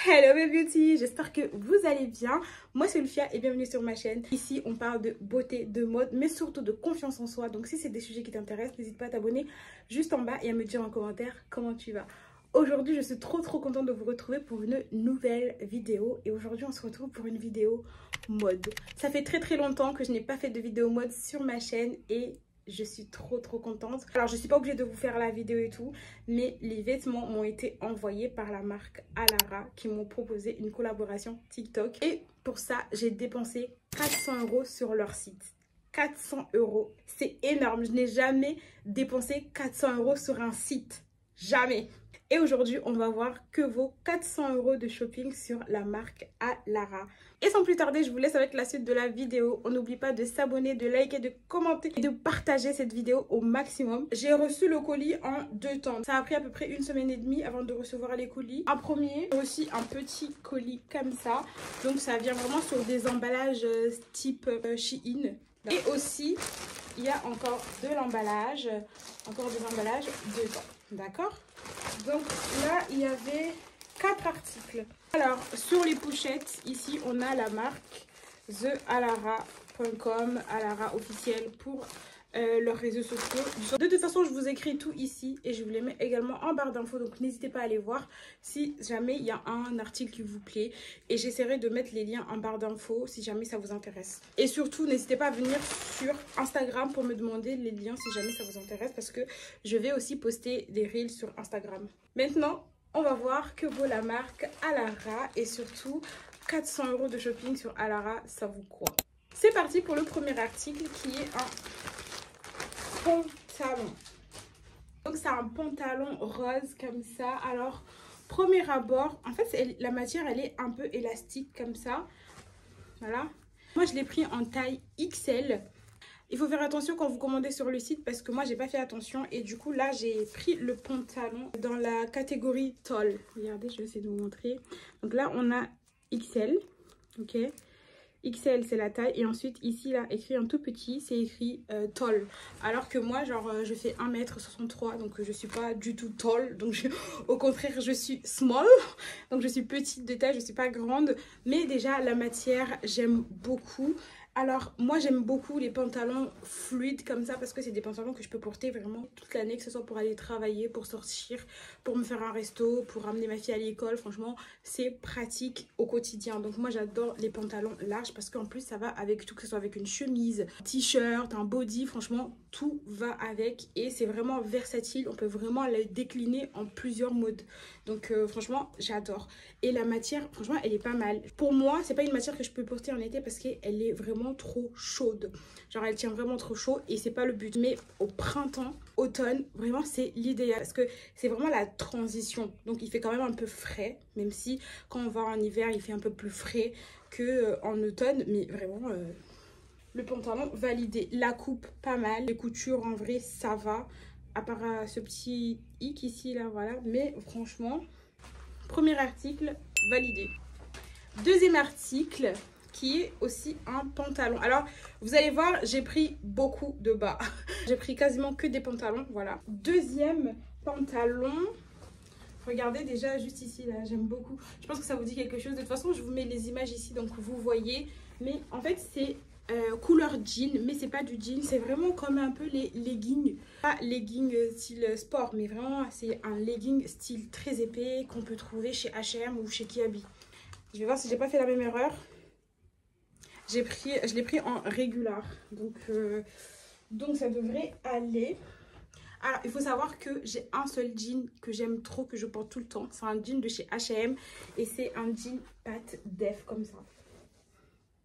Hello mes beauty, j'espère que vous allez bien. Moi c'est Lufia et bienvenue sur ma chaîne. Ici on parle de beauté, de mode, mais surtout de confiance en soi. Donc si c'est des sujets qui t'intéressent, n'hésite pas à t'abonner juste en bas et à me dire en commentaire comment tu vas. Aujourd'hui je suis trop contente de vous retrouver pour une nouvelle vidéo. Et aujourd'hui on se retrouve pour une vidéo mode. Ça fait très longtemps que je n'ai pas fait de vidéo mode sur ma chaîne et je suis trop contente. Alors je suis pas obligée de vous faire la vidéo et tout, mais les vêtements m'ont été envoyés par la marque Alara qui m'ont proposé une collaboration TikTok. Et pour ça, j'ai dépensé 400 € sur leur site. 400 €, c'est énorme. Je n'ai jamais dépensé 400 € sur un site. Jamais. Et aujourd'hui, on va voir que vaut 400 € de shopping sur la marque Alara. Et sans plus tarder, je vous laisse avec la suite de la vidéo. On n'oublie pas de s'abonner, de liker, de commenter et de partager cette vidéo au maximum. J'ai reçu le colis en 2 temps. Ça a pris à peu près 1 semaine et demie avant de recevoir les colis. Un premier, aussi un petit colis comme ça. Donc ça vient vraiment sur des emballages type Shein. Et aussi, il y a encore de l'emballage, dedans. D'accord? Donc là, il y avait 4 articles. Alors, sur les pochettes, ici, on a la marque thealara.com, Alara officiel pour leurs réseaux sociaux. De toute façon, je vous écris tout ici et je vous les mets également en barre d'infos. Donc, n'hésitez pas à aller voir si jamais il y a un article qui vous plaît. Et j'essaierai de mettre les liens en barre d'infos si jamais ça vous intéresse. Et surtout, n'hésitez pas à venir sur Instagram pour me demander les liens si jamais ça vous intéresse. Parce que je vais aussi poster des reels sur Instagram. Maintenant, on va voir que vaut la marque Alara. Et surtout, 400 € de shopping sur Alara, ça vaut quoi? C'est parti pour le premier article qui est un pantalon. Donc c'est un pantalon rose comme ça. Alors premier abord, en fait la matière elle est un peu élastique comme ça. Voilà. Moi je l'ai pris en taille XL. Il faut faire attention quand vous commandez sur le site parce que moi j'ai pas fait attention et du coup là j'ai pris le pantalon dans la catégorie tall. Regardez, je vais essayer de vous montrer. Donc là on a XL, ok. XL c'est la taille et ensuite ici là écrit un tout petit c'est écrit tall, alors que moi genre je fais 1 m 63 donc je suis pas du tout tall, donc au contraire je suis small, donc je suis petite de taille, je suis pas grande, mais déjà la matière j'aime beaucoup. Alors moi j'aime beaucoup les pantalons fluides comme ça parce que c'est des pantalons que je peux porter vraiment toute l'année, que ce soit pour aller travailler, pour sortir, pour me faire un resto, pour amener ma fille à l'école. Franchement c'est pratique au quotidien. Donc moi j'adore les pantalons larges parce qu'en plus ça va avec tout, que ce soit avec une chemise, un t-shirt, un body, franchement tout va avec et c'est vraiment versatile. On peut vraiment les décliner en plusieurs modes. Donc franchement j'adore. Et la matière franchement elle est pas mal. Pour moi c'est pas une matière que je peux porter en été parce qu'elle est vraiment trop chaude, genre elle tient vraiment trop chaud et c'est pas le but. Mais au printemps, automne, vraiment c'est l'idéal parce que c'est vraiment la transition, donc il fait quand même un peu frais, même si quand on va en hiver il fait un peu plus frais que en automne, mais vraiment le pantalon validé. La coupe pas mal, les coutures en vrai ça va, à part ce petit hic ici là, voilà, mais franchement premier article validé. Deuxième article qui est aussi un pantalon. Alors vous allez voir j'ai pris beaucoup de bas. J'ai pris quasiment que des pantalons, voilà. Deuxième pantalon, regardez déjà juste ici là, j'aime beaucoup. Je pense que ça vous dit quelque chose. De toute façon je vous mets les images ici donc vous voyez. Mais en fait c'est couleur jean, mais c'est pas du jean, c'est vraiment comme un peu les leggings. Pas leggings style sport, mais vraiment c'est un legging style très épais qu'on peut trouver chez H&M ou chez Kiabi. Je vais voir si j'ai pas fait la même erreur. Je l'ai pris en régular, donc ça devrait aller. Alors il faut savoir que j'ai un seul jean que j'aime trop, que je porte tout le temps. C'est un jean de chez H&M et c'est un jean patte def comme ça.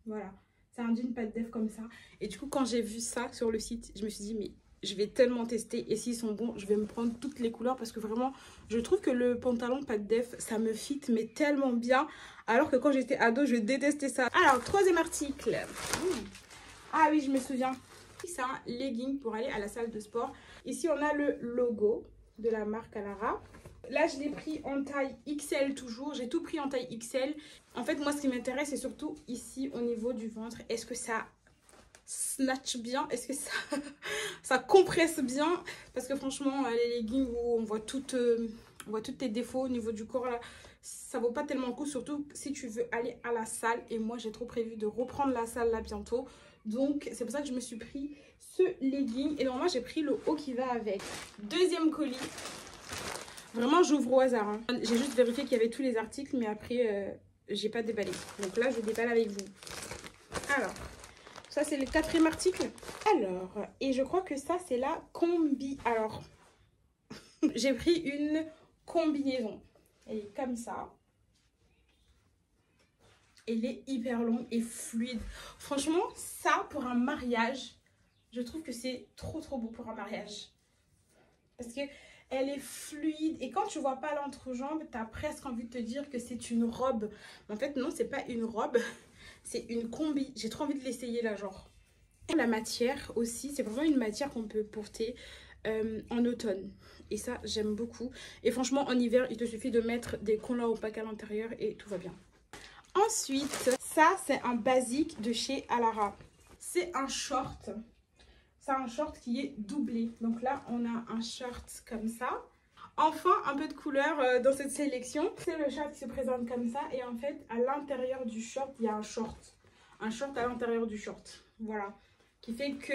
Voilà, c'est un jean patte def comme ça. Et du coup quand j'ai vu ça sur le site, je me suis dit mais je vais tellement tester et s'ils sont bons, je vais me prendre toutes les couleurs parce que vraiment, je trouve que le pantalon patte def, ça me fit mais tellement bien. Alors que quand j'étais ado, je détestais ça. Alors, troisième article. Ah oui, je me souviens. C'est un legging pour aller à la salle de sport. Ici, on a le logo de la marque Alara. Là, je l'ai pris en taille XL toujours. J'ai tout pris en taille XL. En fait, moi, ce qui m'intéresse, c'est surtout ici, au niveau du ventre. Est-ce que ça snatch bien, est-ce que ça compresse bien? Parce que franchement les leggings où on voit toutes tes défauts au niveau du corps là, ça vaut pas tellement le coup, surtout si tu veux aller à la salle. Et moi, j'ai trop prévu de reprendre la salle là bientôt. Donc, c'est pour ça que je me suis pris ce legging. Et normalement, j'ai pris le haut qui va avec. Deuxième colis. Vraiment, j'ouvre au hasard. Hein. J'ai juste vérifié qu'il y avait tous les articles, mais après, j'ai pas déballé. Donc là, je déballe avec vous. Alors, ça, c'est le 4e article. Alors, et je crois que ça, c'est la combi. Alors, j'ai pris une combinaison. Elle est comme ça. Elle est hyper longue et fluide. Franchement, ça, pour un mariage, je trouve que c'est trop beau pour un mariage. Parce que elle est fluide. Et quand tu vois pas l'entrejambe, tu as presque envie de te dire que c'est une robe. Mais en fait, non, c'est pas une robe. C'est une combi. J'ai trop envie de l'essayer là, genre. La matière aussi, c'est vraiment une matière qu'on peut porter en automne. Et ça, j'aime beaucoup. Et franchement, en hiver, il te suffit de mettre des collants opaques à l'intérieur et tout va bien. Ensuite, ça, c'est un basique de chez Alara. C'est un short. C'est un short qui est doublé. Donc là, on a un short comme ça. Enfin, un peu de couleur dans cette sélection. C'est le short qui se présente comme ça. Et en fait, à l'intérieur du short, il y a un short. Un short à l'intérieur du short. Voilà. Qui fait que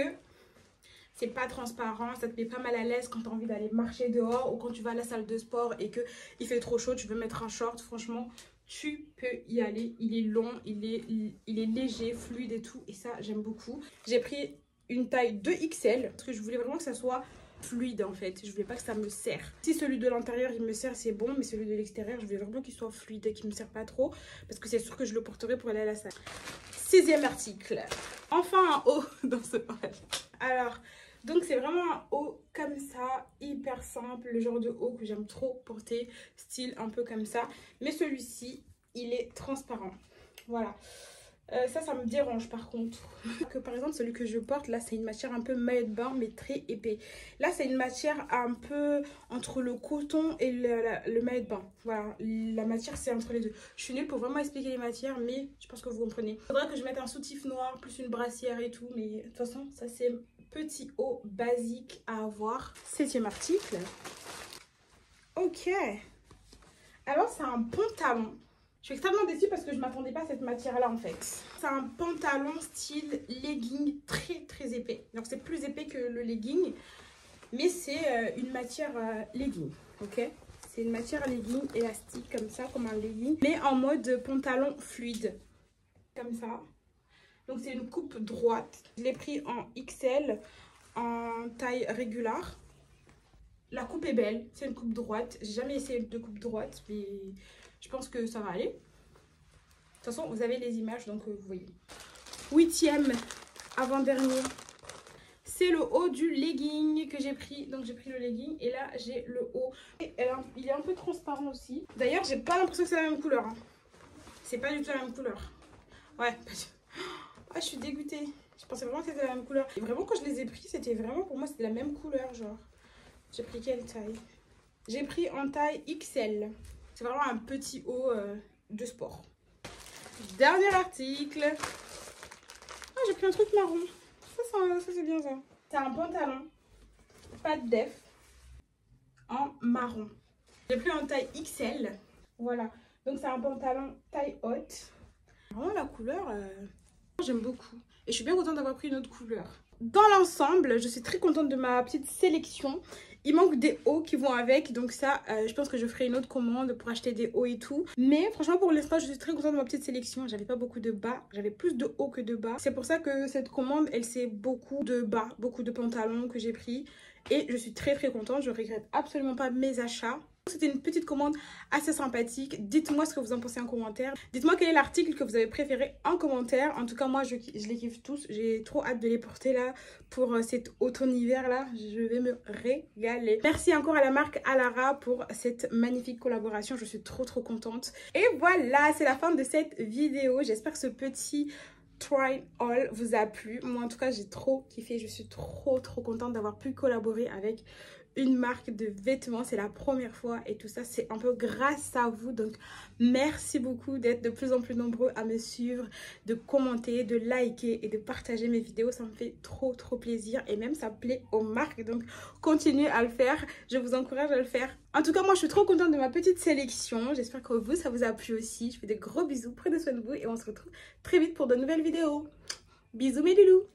c'est pas transparent. Ça te met pas mal à l'aise quand tu as envie d'aller marcher dehors. Ou quand tu vas à la salle de sport et qu'il fait trop chaud, tu veux mettre un short. Franchement, tu peux y aller. Il est long, il est léger, fluide et tout. Et ça, j'aime beaucoup. J'ai pris une taille 2XL parce que je voulais vraiment que ça soit fluide en fait. Je voulais pas que ça me serre. Si celui de l'intérieur il me serre, c'est bon, mais celui de l'extérieur, je voulais vraiment qu'il soit fluide et qu'il me serre pas trop parce que c'est sûr que je le porterai pour aller à la salle. 6e article. Enfin un haut dans ce haul. Alors, donc c'est vraiment un haut comme ça, hyper simple, le genre de haut que j'aime trop porter, style un peu comme ça. Mais celui-ci, il est transparent. Voilà. Ça me dérange par contre. Que par exemple celui que je porte là, c'est une matière un peu maillot de bain mais très épais. Là c'est une matière un peu entre le coton et le maillot de bain. Voilà, la matière c'est entre les deux. Je suis nulle pour vraiment expliquer les matières, mais je pense que vous comprenez. Il faudrait que je mette un soutif noir plus une brassière et tout, mais de toute façon ça c'est petit haut basique à avoir. 7e article. Ok. Alors c'est un pantalon. Je suis extrêmement déçue parce que je ne m'attendais pas à cette matière-là en fait. C'est un pantalon style legging très épais. Donc c'est plus épais que le legging, mais c'est une matière legging, ok? C'est une matière legging élastique comme ça, comme un legging, mais en mode pantalon fluide, comme ça. Donc c'est une coupe droite. Je l'ai pris en XL, en taille régulière. La coupe est belle, c'est une coupe droite. J'ai jamais essayé de coupe droite, mais je pense que ça va aller. De toute façon, vous avez les images, donc vous voyez. 8e, avant-dernier. C'est le haut du legging que j'ai pris. Donc j'ai pris le legging et là j'ai le haut. Et il est un peu transparent aussi. D'ailleurs, j'ai pas l'impression que c'est la même couleur. Hein. C'est pas du tout la même couleur. Ouais. Ah, je suis dégoûtée. Je pensais vraiment que c'était la même couleur. Et vraiment, quand je les ai pris, c'était vraiment pour moi, c'était la même couleur, genre. J'ai pris quelle taille? J'ai pris en taille XL. C'est vraiment un petit haut de sport. Dernier article. Ah, j'ai pris un truc marron. Ça c'est bien ça. C'est un pantalon. Pas de def. En marron. J'ai pris en taille XL. Voilà. Donc c'est un pantalon taille haute. Vraiment la couleur, j'aime beaucoup. Et je suis bien contente d'avoir pris une autre couleur. Dans l'ensemble, je suis très contente de ma petite sélection. Il manque des hauts qui vont avec, donc ça, je pense que je ferai une autre commande pour acheter des hauts et tout. Mais franchement, pour l'instant, je suis très contente de ma petite sélection. J'avais pas beaucoup de bas, j'avais plus de hauts que de bas. C'est pour ça que cette commande, elle c'est beaucoup de bas, beaucoup de pantalons que j'ai pris. Et je suis très contente, je regrette absolument pas mes achats. C'était une petite commande assez sympathique. Dites-moi ce que vous en pensez en commentaire. Dites-moi quel est l'article que vous avez préféré en commentaire. En tout cas, moi, je les kiffe tous. J'ai trop hâte de les porter là pour cet automne-hiver là. Je vais me régaler. Merci encore à la marque Alara pour cette magnifique collaboration. Je suis trop contente. Et voilà, c'est la fin de cette vidéo. J'espère que ce petit try all vous a plu. Moi, en tout cas, j'ai trop kiffé. Je suis trop contente d'avoir pu collaborer avec une marque de vêtements, c'est la première fois et tout ça c'est un peu grâce à vous. Donc merci beaucoup d'être de plus en plus nombreux à me suivre, de commenter, de liker et de partager mes vidéos. Ça me fait trop plaisir et même ça plaît aux marques, donc continuez à le faire, je vous encourage à le faire. En tout cas moi je suis trop contente de ma petite sélection, j'espère que vous ça vous a plu aussi. Je fais des gros bisous, prenez soin de vous et on se retrouve très vite pour de nouvelles vidéos. Bisous mes loulous.